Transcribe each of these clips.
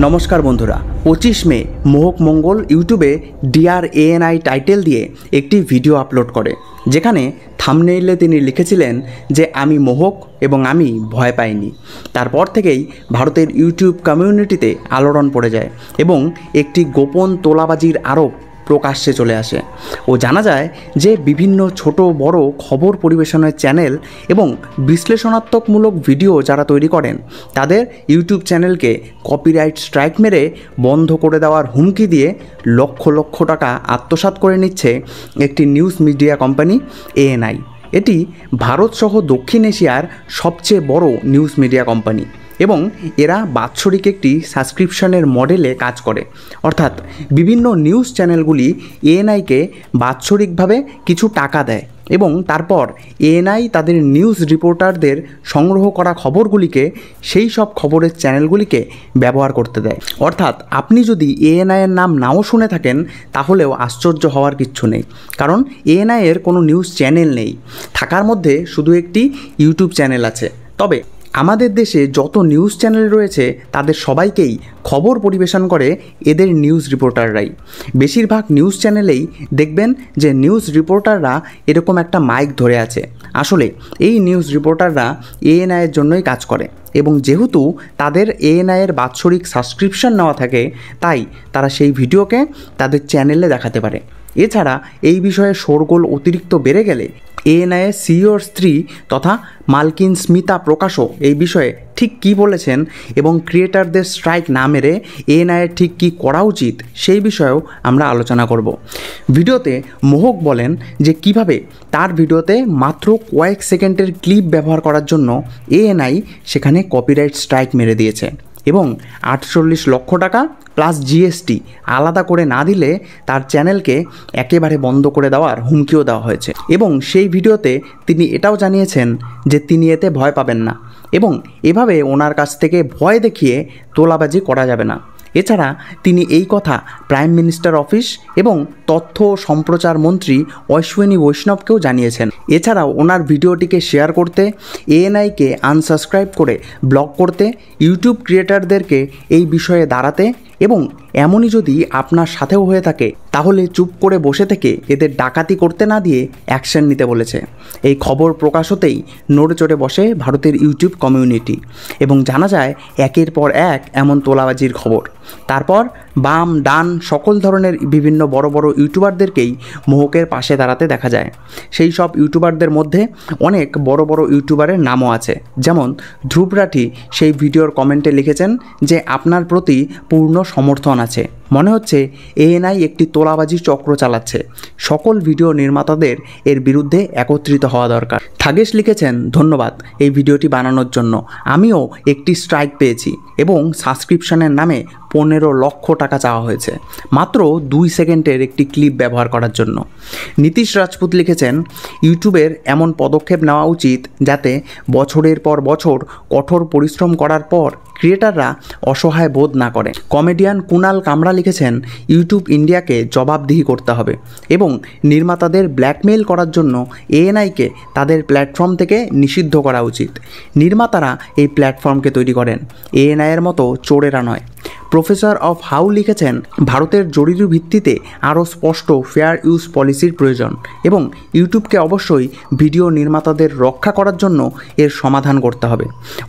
নমস্কার বন্ধুরা, 25 মে মোহক মঙ্গল ইউটিউবে ডিআর এএনআই টাইটেল দিয়ে একটি ভিডিও আপলোড করে, যেখানে থাম্বনেইলে তিনি লিখেছিলেন যে আমি মোহক এবং আমি ভয় পাইনি। তারপর থেকেই ভারতের ইউটিউব কমিউনিটিতে আলোড়ন পড়ে যায় এবং একটি গোপন তোলাবাজির আরোপ প্রকাশ্যে চলে আসে ও জানা যায় যে বিভিন্ন ছোট বড় খবর পরিবেশনের চ্যানেল এবং বিশ্লেষণাত্মকমূলক ভিডিও যারা তৈরি করেন তাদের ইউটিউব চ্যানেলকে কপিরাইট স্ট্রাইক মেরে বন্ধ করে দেওয়ার হুমকি দিয়ে লক্ষ লক্ষ টাকা আত্মসাৎ করে নিচ্ছে একটি নিউজ মিডিয়া কোম্পানি এএনআই। এটি ভারতসহ দক্ষিণ এশিয়ার সবচেয়ে বড় নিউজ মিডিয়া কোম্পানি এবং এরা বাৎসরিক একটি সাবস্ক্রিপশনের মডেলে কাজ করে, অর্থাৎ বিভিন্ন নিউজ চ্যানেলগুলি এএনআইকে বাৎসরিকভাবে কিছু টাকা দেয় এবং তারপর এএনআই তাদের নিউজ রিপোর্টারদের সংগ্রহ করা খবরগুলিকে সেই সব খবরের চ্যানেলগুলিকে ব্যবহার করতে দেয়। অর্থাৎ আপনি যদি এএনআইয়ের নাম নাও শুনে থাকেন তাহলেও আশ্চর্য হওয়ার কিচ্ছু নেই, কারণ এএনআইয়ের কোনো নিউজ চ্যানেল নেই, থাকার মধ্যে শুধু একটি ইউটিউব চ্যানেল আছে। তবে আমাদের দেশে যত নিউজ চ্যানেল রয়েছে তাদের সবাইকেই খবর পরিবেশন করে এদের নিউজ রিপোর্টাররাই। বেশিরভাগ নিউজ চ্যানেলেই দেখবেন যে নিউজ রিপোর্টাররা এরকম একটা মাইক ধরে আছে। আসলে এই নিউজ রিপোর্টাররা এএনআইয়ের জন্যই কাজ করে এবং যেহেতু তাদের এএনআইয়ের বাৎসরিক সাবস্ক্রিপশন নেওয়া থাকে তাই তারা সেই ভিডিওকে তাদের চ্যানেলে দেখাতে পারে। এছাড়া এই বিষয়ে শোরগোল অতিরিক্ত বেড়ে গেলে এএনআইয়ের সিইওর স্ত্রী তথা মালকিন স্মিতা প্রকাশও এই বিষয়ে ঠিক কী বলেছেন এবং ক্রিয়েটারদের স্ট্রাইক না মেরে এএনআইয়ের ঠিক কী করা উচিত সেই বিষয়েও আমরা আলোচনা করব। ভিডিওতে মোহক বলেন যে কিভাবে তার ভিডিওতে মাত্র কয়েক সেকেন্ডের ক্লিপ ব্যবহার করার জন্য এএনআই সেখানে কপিরাইট স্ট্রাইক মেরে দিয়েছে এবং 48 লক্ষ টাকা প্লাস জিএসটি আলাদা করে না দিলে তার চ্যানেলকে একেবারে বন্ধ করে দেওয়ার হুমকিও দেওয়া হয়েছে। এবং সেই ভিডিওতে তিনি এটাও জানিয়েছেন যে তিনি এতে ভয় পাবেন না এবং এভাবে ওনার কাছ থেকে ভয় দেখিয়ে তোলাবাজি করা যাবে না। এছাড়া তিনি এই কথা প্রাইম মিনিস্টার অফিস এবং তথ্য সম্প্রচার মন্ত্রী অশ্বিনী বৈষ্ণবকেও জানিয়েছেন। এছাড়াও ওনার ভিডিওটিকে শেয়ার করতে, এএনআইকে আনসাবস্ক্রাইব করে ব্লক করতে, ইউটিউব ক্রিয়েটারদেরকে এই বিষয়ে দাঁড়াতে এবং এমনই যদি আপনার সাথেও হয়ে থাকে তাহলে চুপ করে বসে থেকে এদের ডাকাতি করতে না দিয়ে অ্যাকশন নিতে বলেছে। এই খবর প্রকাশ হতেই নড়ে চড়ে বসে ভারতের ইউটিউব কমিউনিটি এবং জানা যায় একের পর এক এমন তোলাবাজির খবর। তারপর বাম ডান সকল ধরনের বিভিন্ন বড় বড় ইউটিউবারদেরকেই মোহকের পাশে দাঁড়াতে দেখা যায়। সেই সব ইউটিউবারদের মধ্যে অনেক বড় বড় ইউটিউবারের নামও আছে, যেমন ধ্রুব রাঠি সেই ভিডিওর কমেন্টে লিখেছেন যে আপনার প্রতি পূর্ণ সমর্থন আছে, মনে হচ্ছে এএনআই একটি তোলাবাজি চক্র চালাচ্ছে, সকল ভিডিও নির্মাতাদের এর বিরুদ্ধে একত্রিত হওয়া দরকার। থাগেশ লিখেছেন ধন্যবাদ এই ভিডিওটি বানানোর জন্য, আমিও একটি স্ট্রাইক পেয়েছি এবং সাবস্ক্রিপশনের নামে 15 লক্ষ টাকা চাওয়া হয়েছে মাত্র 2 সেকেন্ডের একটি ক্লিপ ব্যবহার করার জন্য। নীতিশ রাজপুত লিখেছেন ইউটিউবের এমন পদক্ষেপ নেওয়া উচিত যাতে বছরের পর বছর কঠোর পরিশ্রম করার পর ক্রিয়েটাররা অসহায় বোধ না করে। কমেডিয়ান কুনাল কামরা লিখেছেন ইউটিউব ইন্ডিয়াকে জবাবদিহি করতে হবে এবং নির্মাতাদের ব্ল্যাকমেইল করার জন্য এএনআইকে তাদের প্ল্যাটফর্ম থেকে নিষিদ্ধ করা উচিত। নির্মাতারা এই প্ল্যাটফর্মকে তৈরি করেন, এএনআইয়ের মতো চোরেরা নয়। প্রফেসর অফ হাউ লিখেছেন ভারতের জরুরি ভিত্তিতে আরও স্পষ্ট ফেয়ার ইউজ পলিসির প্রয়োজন এবং ইউটিউবকে অবশ্যই ভিডিও নির্মাতাদের রক্ষা করার জন্য এর সমাধান করতে হবে।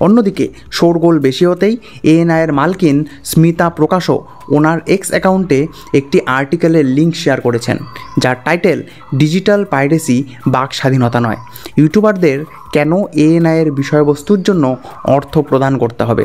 অন্যদিকে শোরগোল বেশি হতেই এএনআইয়ের মালকিন স্মিতা প্রকাশও ওনার এক্স অ্যাকাউন্টে একটি আর্টিকেলের লিঙ্ক শেয়ার করেছেন, যার টাইটেল ডিজিটাল পাইরেসি বাক স্বাধীনতা নয়, ইউটিউবারদের কেন এএনআইয়ের বিষয়বস্তুর জন্য অর্থ প্রদান করতে হবে।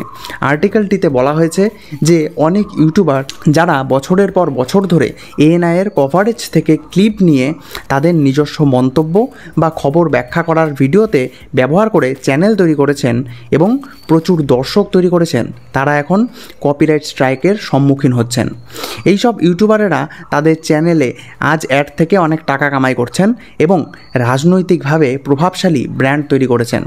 আর্টিকেলটিতে বলা হয়েছে যে অনেক ইউটিউবার যারা বছরের পর বছর ধরে এএনআইয়ের কভারেজ থেকে ক্লিপ নিয়ে তাদের নিজস্ব মন্তব্য বা খবর ব্যাখ্যা করার ভিডিওতে ব্যবহার করে চ্যানেল তৈরি করেছেন এবং প্রচুর দর্শক তৈরি করেছেন, তারা এখন কপিরাইট স্ট্রাইকের সম্মুখীন হচ্ছেন। এইসব ইউটিউবারেরা তাদের চ্যানেলে আজ অ্যাড থেকে অনেক টাকা কামাই করছেন এবং রাজনৈতিকভাবে প্রভাবশালী ব্র্যান্ড তৈরি করেছেন।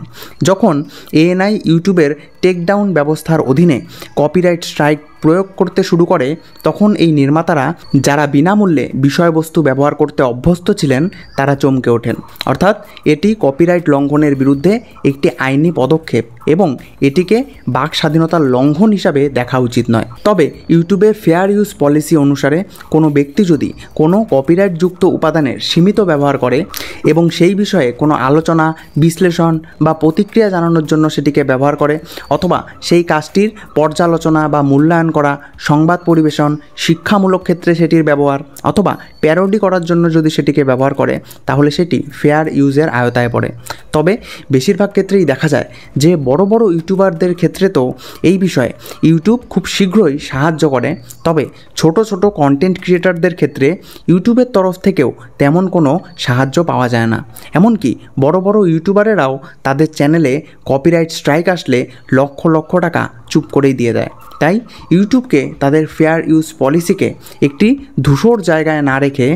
যখন এএনআই ইউটিউবের টেকডাউন ব্যবস্থার অধীনে কপিরাইট স্ট্রাইক প্রয়োগ করতে শুরু করে তখন এই নির্মাতারা যারা বিনামূল্যে বিষয়বস্তু ব্যবহার করতে অভ্যস্ত ছিলেন তারা চমকে ওঠেন। অর্থাৎ এটি কপিরাইট লঙ্ঘনের বিরুদ্ধে একটি আইনি পদক্ষেপ এবং এটিকে বাক স্বাধীনতার লঙ্ঘন হিসাবে দেখা উচিত নয়। তবে ইউটিউবের ফেয়ার ইউজ পলিসি অনুসারে কোনো ব্যক্তি যদি কোনো কপিরাইটযুক্ত উপাদানের সীমিত ব্যবহার করে এবং সেই বিষয়ে কোনো আলোচনা, বিশ্লেষণ বা প্রতিক্রিয়া জানানোর জন্য সেটিকে ব্যবহার করে, অথবা সেই কাজটির পর্যালোচনা বা মূল্যায়ন করা, সংবাদ পরিবেশন, শিক্ষামূলক ক্ষেত্রে সেটির ব্যবহার অথবা প্যারোডি করার জন্য যদি সেটিকে ব্যবহার করে, তাহলে সেটি ফেয়ার ইউজের আওতায় পড়ে। তবে বেশিরভাগ ক্ষেত্রেই দেখা যায় যে বড় বড় ইউটিউবারদের ক্ষেত্রে তো এই বিষয়ে ইউটিউব খুব শীঘ্রই সাহায্য করে, তবে ছোট ছোট কন্টেন্ট ক্রিয়েটরদের ক্ষেত্রে ইউটিউবের তরফ থেকেও তেমন কোনো সাহায্য পাওয়া যায় না। এমনকি বড় বড় ইউটিউবারেরাও তাদের চ্যানেলে কপিরাইট স্ট্রাইক আসলে লক্ষ লক্ষ টাকা চুপ করেই দিয়ে দেয়। তাই ইউটিউবকে তাদের ফেয়ার ইউজ পলিসিকে একটি ধূসর জায়গায় না রেখে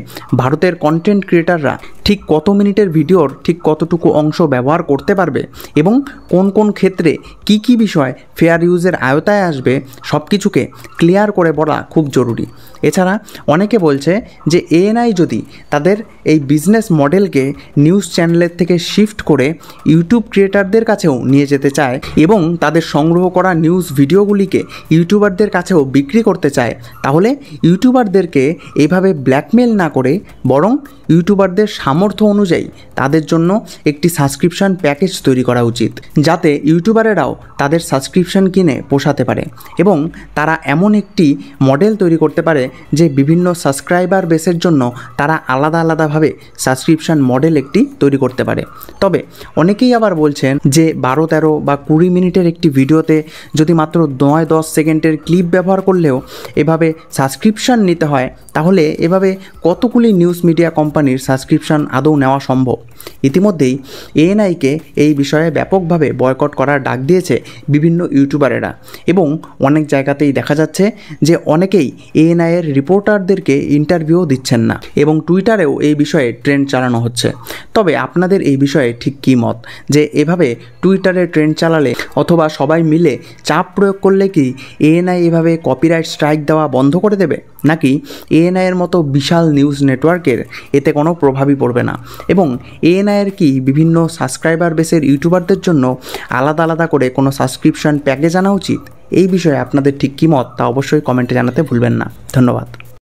ভারতের কন্টেন্ট ক্রিয়েটাররা ঠিক কত মিনিটের ভিডিওর ঠিক কতটুকু অংশ ব্যবহার করতে পারবে এবং কোন কোন ক্ষেত্রে কি কি বিষয় ফেয়ার ইউজের আওতায় আসবে সব কিছুকে ক্লিয়ার করে বলা খুব জরুরি। এছাড়া অনেকে বলছে যে এএনআই যদি তাদের এই বিজনেস মডেলকে নিউজ চ্যানেলের থেকে শিফট করে ইউটিউব ক্রিয়েটারদের কাছেও নিয়ে যেতে চায় এবং তাদের সংগ্রহ করা নিউজ ভিডিওগুলিকে ইউটিউবারদের কাছেও বিক্রি করতে চায়, তাহলে ইউটিউবারদেরকে এইভাবে ব্ল্যাকমেল না করে বরং ইউটিউবারদের সামর্থ্য অনুযায়ী তাদের জন্য একটি সাবস্ক্রিপশন প্যাকেজ তৈরি করা উচিত, যাতে ইউটিউবারেরাও তাদের সাবস্ক্রিপশন কিনে পোষাতে পারে এবং তারা এমন একটি মডেল তৈরি করতে পারে যে বিভিন্ন সাবস্ক্রাইবার বেসের জন্য তারা আলাদা আলাদাভাবে সাবস্ক্রিপশন মডেল একটি তৈরি করতে পারে। তবে অনেকেই আবার বলছেন যে 12-13 বা 20 মিনিটের একটি ভিডিওতে যদি মাত্র 9-10 সেকেন্ডের ক্লিপ ব্যবহার করলেও এভাবে সাবস্ক্রিপশন নিতে হয়, তাহলে এভাবে কতগুলি নিউজ মিডিয়া কোম্পানির সাবস্ক্রিপশন আদৌ নেওয়া সম্ভব? ইতিমধ্যেই এএনআইকে এই বিষয়ে ব্যাপকভাবে বয়কট করার ডাক দিয়েছে বিভিন্ন ইউটিউবারেরা এবং অনেক জায়গাতেই দেখা যাচ্ছে যে অনেকেই এএনআইয়ের রিপোর্টারদেরকে ইন্টারভিউ দিচ্ছেন না এবং টুইটারেও এই বিষয়ে ট্রেন্ড চালানো হচ্ছে। তবে আপনাদের এই বিষয়ে ঠিক কী মত, যে এভাবে টুইটারে ট্রেন্ড চালালে অথবা সবাই মিলে চাপ প্রয়োগ করলে কি এএনআই এভাবে কপিরাইট স্ট্রাইক দেওয়া বন্ধ করে দেবে, নাকি এএনআইয়ের মতো বিশাল নিউজ নেটওয়ার্কের এতে কোনো প্রভাবই পড়বে না এবং এএনআইয়ের কি বিভিন্ন সাবস্ক্রাইবার বেসের ইউটিউবারদের জন্য আলাদা আলাদা করে কোনো সাবস্ক্রিপশন প্যাকেজ আনা উচিত? এই বিষয়ে আপনাদের ঠিক কী মত তা অবশ্যই কমেন্টে জানাতে ভুলবেন না। ধন্যবাদ।